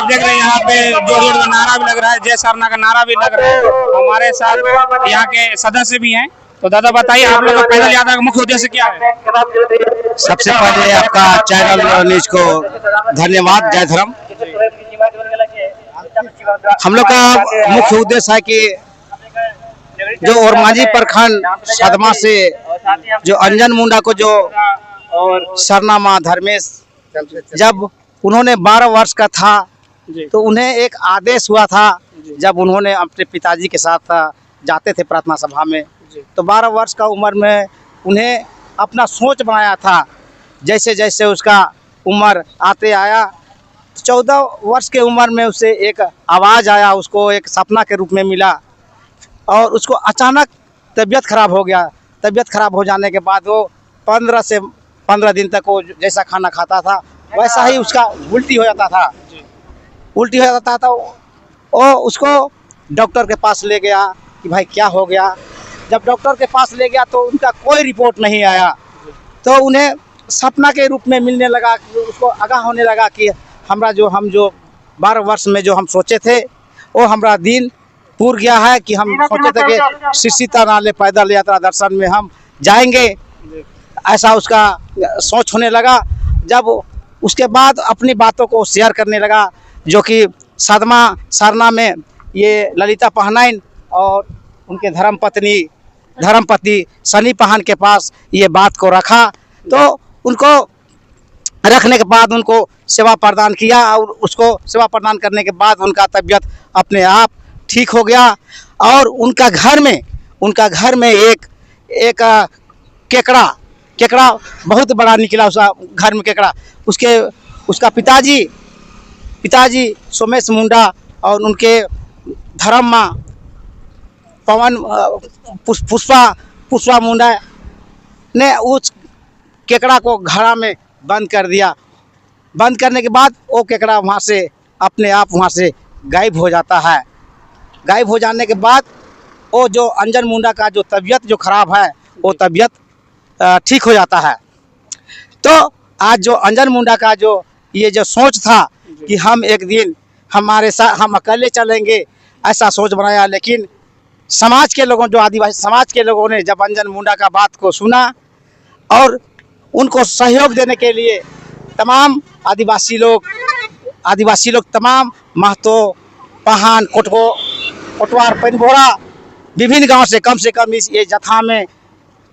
देख रहे हैं यहाँ पे जोर जोर का नारा भी लग रहा है, जय सरना का नारा भी लग रहा है। हमारे साथ यहाँ के सदस्य भी हैं। तो दादा बताइए, आप लोग का पैदल यात्रा का मुख्य उद्देश्य क्या है? सबसे पहले आपका चैनल न्यूज को धन्यवाद। जय धर्म। हम लोग का मुख्य उद्देश्य है कि जो ओरमांझी प्रखंड सदमा से जो अंजन मुंडा को जो सरना माँ धर्मेश जब उन्होंने 12 वर्ष का था तो उन्हें एक आदेश हुआ था, जब उन्होंने अपने पिताजी के साथ जाते थे प्रार्थना सभा में, तो 12 वर्ष का उम्र में उन्हें अपना सोच बनाया था। जैसे जैसे उसका उम्र आते आया, 14 वर्ष के उम्र में उसे एक आवाज़ आया, उसको एक सपना के रूप में मिला और उसको अचानक तबीयत खराब हो गया। तबीयत खराब हो जाने के बाद वो 15 से 15 दिन तक वो जैसा खाना खाता था वैसा ही उसका उल्टी हो जाता था। उल्टी हो जाता था वो उसको डॉक्टर के पास ले गया कि भाई क्या हो गया। जब डॉक्टर के पास ले गया तो उनका कोई रिपोर्ट नहीं आया, तो उन्हें सपना के रूप में मिलने लगा, उसको आगाह होने लगा कि हम जो 12 वर्ष में जो हम सोचे थे वो हमारा दिन पूर गया है, कि हम सोचे थे कि श्री सीता नाले पैदल यात्रा दर्शन में हम जाएंगे। ऐसा उसका सोच होने लगा। जब उसके बाद अपनी बातों को शेयर करने लगा, जो कि सदमा सरना में ये ललिता पहनाइन और उनके धर्मपति सनी पहान के पास ये बात को रखा, तो उनको रखने के बाद उनको सेवा प्रदान किया और उसको सेवा प्रदान करने के बाद उनका तबीयत अपने आप ठीक हो गया। और उनका घर में एक केकड़ा बहुत बड़ा निकला, उसका घर में केकड़ा। उसका पिताजी सोमेश मुंडा और उनके धर्म माँ पुष्पा मुंडा ने उस केकड़ा को घड़ा में बंद कर दिया। बंद करने के बाद वो केकड़ा वहाँ से अपने आप वहाँ से गायब हो जाता है। गायब हो जाने के बाद वो जो अंजन मुंडा का जो तबीयत जो खराब है वो तबीयत ठीक हो जाता है। तो आज जो अंजन मुंडा का जो ये जो सोच था कि हम एक दिन हमारे साथ हम अकेले चलेंगे, ऐसा सोच बनाया। लेकिन समाज के लोगों, जो आदिवासी समाज के लोगों ने जब अंजन मुंडा का बात को सुना और उनको सहयोग देने के लिए तमाम आदिवासी लोग तमाम महतो, पहान, कोटवार, पेनभोरा विभिन्न गांव से कम इस ये जत्था में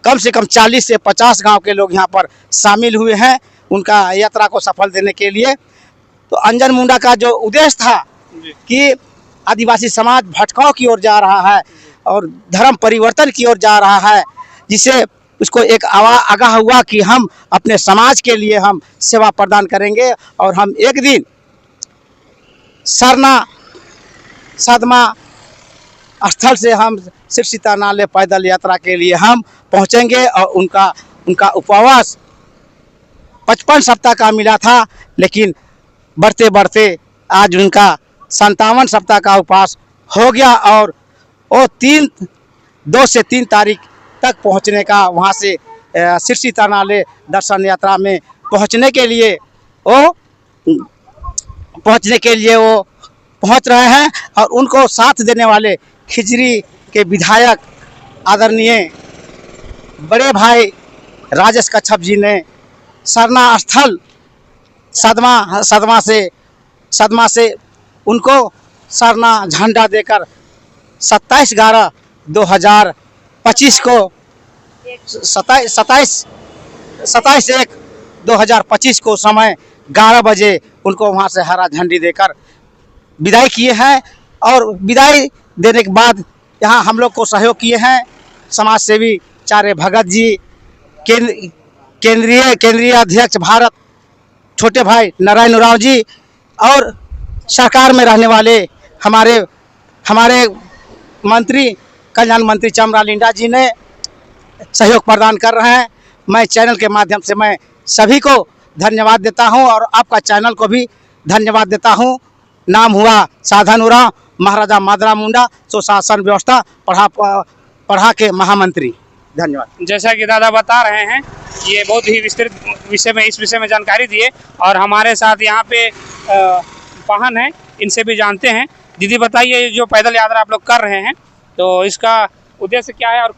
कम से कम 40 से 50 गांव के लोग यहाँ पर शामिल हुए हैं उनका यात्रा को सफल देने के लिए। तो अंजन मुंडा का जो उद्देश्य था कि आदिवासी समाज भटकाव की ओर जा रहा है और धर्म परिवर्तन की ओर जा रहा है, जिसे उसको एक आगाह हुआ कि हम अपने समाज के लिए हम सेवा प्रदान करेंगे और हम एक दिन सरना सदमा स्थल से हम श्री सीता नाले पैदल यात्रा के लिए हम पहुंचेंगे। और उनका उपवास 55 सप्ताह का मिला था, लेकिन बढ़ते बढ़ते आज उनका 57 सप्ताह का उपवास हो गया और वो 2 से 3 तारीख तक पहुंचने का वहां से श्री सीता नाले दर्शन यात्रा में पहुंचने के लिए वो पहुंच रहे हैं। और उनको साथ देने वाले खिजरी के विधायक आदरणीय बड़े भाई राजेश कच्छप जी ने सरना स्थल सदमा से उनको सरना झंडा देकर 27/11/2025 को 27/1/2025 को समय 11 बजे उनको वहां से हरा झंडी देकर विदाई किए हैं। और विदाई देने के बाद यहाँ हम लोग को सहयोग किए हैं समाज सेवी चारे भगत जी, केंद्रीय अध्यक्ष भारत छोटे भाई नारायण उरांव जी और सरकार में रहने वाले हमारे मंत्री कल्याण मंत्री चमरा लिंडा जी ने सहयोग प्रदान कर रहे हैं। मैं चैनल के माध्यम से मैं सभी को धन्यवाद देता हूं और आपका चैनल को भी धन्यवाद देता हूं। नाम हुआ साधन उरांव, महाराजा मादरा मुंडा, सुशासन व्यवस्था पढ़ा के महामंत्री। धन्यवाद। जैसा कि दादा बता रहे हैं, ये बहुत ही विस्तृत इस विषय में जानकारी दिए। और हमारे साथ यहाँ पे पहन है इनसे भी जानते हैं। दीदी बताइए, ये जो पैदल यात्रा आप लोग कर रहे हैं तो इसका उद्देश्य क्या है और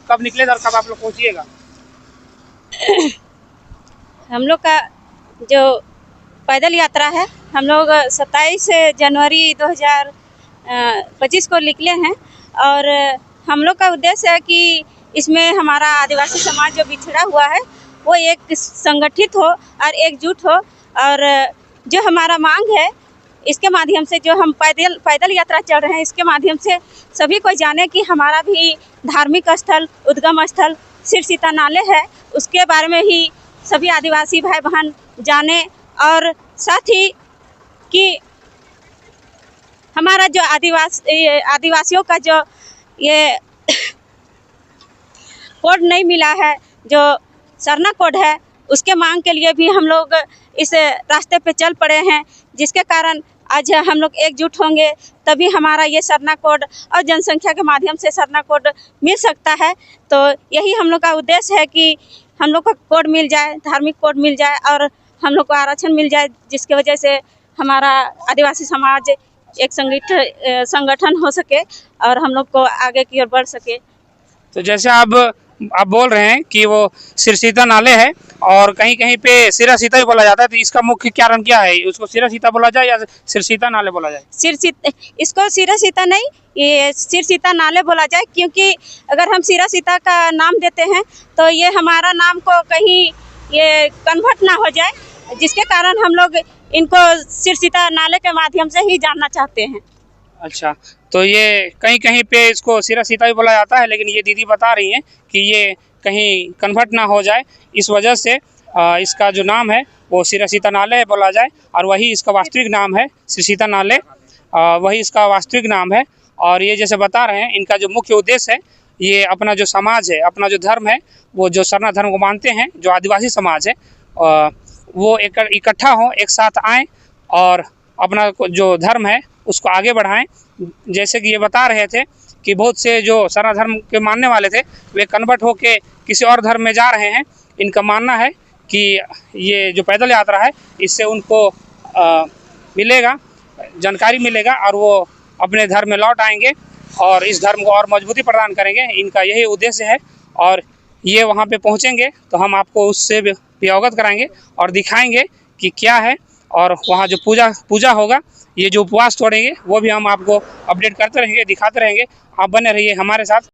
कब निकलेगा और कब आप लोग पहुँचिएगा? हम लोग का जो पैदल यात्रा है, हम लोग 27 जनवरी 2025 को निकले हैं और हम लोग का उद्देश्य है कि इसमें हमारा आदिवासी समाज जो बिछड़ा हुआ है वो एक संगठित हो और एकजुट हो, और जो हमारा मांग है इसके माध्यम से जो हम पैदल यात्रा चल रहे हैं इसके माध्यम से सभी को जाने कि हमारा भी धार्मिक स्थल, उद्गम स्थल सिरसीता नाले है, उसके बारे में ही सभी आदिवासी भाई बहन जाने, और साथ ही कि हमारा जो आदिवासियों का जो ये कोड नहीं मिला है, जो सरना कोड है, उसके मांग के लिए भी हम लोग इस रास्ते पे चल पड़े हैं, जिसके कारण आज हम लोग एकजुट होंगे तभी हमारा ये सरना कोड और जनसंख्या के माध्यम से सरना कोड मिल सकता है। तो यही हम लोग का उद्देश्य है कि हम लोग को कोड मिल जाए, धार्मिक कोड मिल जाए और हम लोग को आरक्षण मिल जाए, जिसकी वजह से हमारा आदिवासी समाज एक संगठन हो सके और हम लोग को आगे की ओर बढ़ सके। तो जैसे आप बोल रहे हैं कि वो सिरसीता नाले है और कहीं कहीं पे सिरासीता ही बोला जाता है, तो इसका मुख्य कारण क्या है? उसको सिरासीता बोला जाए या सिरसीता नाले बोला जाए? इसको सिरासीता नहीं, ये सिरसीता नाले बोला जाए, क्योंकि अगर हम सिरासीता का नाम देते हैं तो ये हमारा नाम को कहीं ये कन्वर्ट ना हो जाए, जिसके कारण हम लोग इनको सिरसीता नाले के माध्यम से ही जानना चाहते हैं। अच्छा, तो ये कहीं कहीं पे इसको सिरासीता ही बोला जाता है, लेकिन ये दीदी बता रही हैं कि ये कहीं कन्वर्ट ना हो जाए, इस वजह से इसका जो नाम है वो सिरासीता नाले बोला जाए और वही इसका वास्तविक नाम है सिरसीता नाले, वही इसका वास्तविक नाम है। और ये जैसे बता रहे हैं, इनका जो मुख्य उद्देश्य है, ये अपना जो समाज है, अपना जो धर्म है, वो जो सरना धर्म को मानते हैं, जो आदिवासी समाज है, वो इकट्ठा हों, एक साथ आएँ और अपना जो धर्म है उसको आगे बढ़ाएं। जैसे कि ये बता रहे थे कि बहुत से जो सरना धर्म के मानने वाले थे वे कन्वर्ट होके किसी और धर्म में जा रहे हैं। इनका मानना है कि ये जो पैदल यात्रा है इससे उनको मिलेगा, जानकारी मिलेगा और वो अपने धर्म में लौट आएंगे और इस धर्म को और मजबूती प्रदान करेंगे। इनका यही उद्देश्य है और ये वहाँ पे पहुँचेंगे तो हम आपको उससे भी अवगत कराएंगे और दिखाएंगे कि क्या है, और वहाँ जो पूजा होगा, ये जो उपवास तोड़ेंगे वो भी हम आपको अपडेट करते रहेंगे, दिखाते रहेंगे। आप बने रहिए हमारे साथ।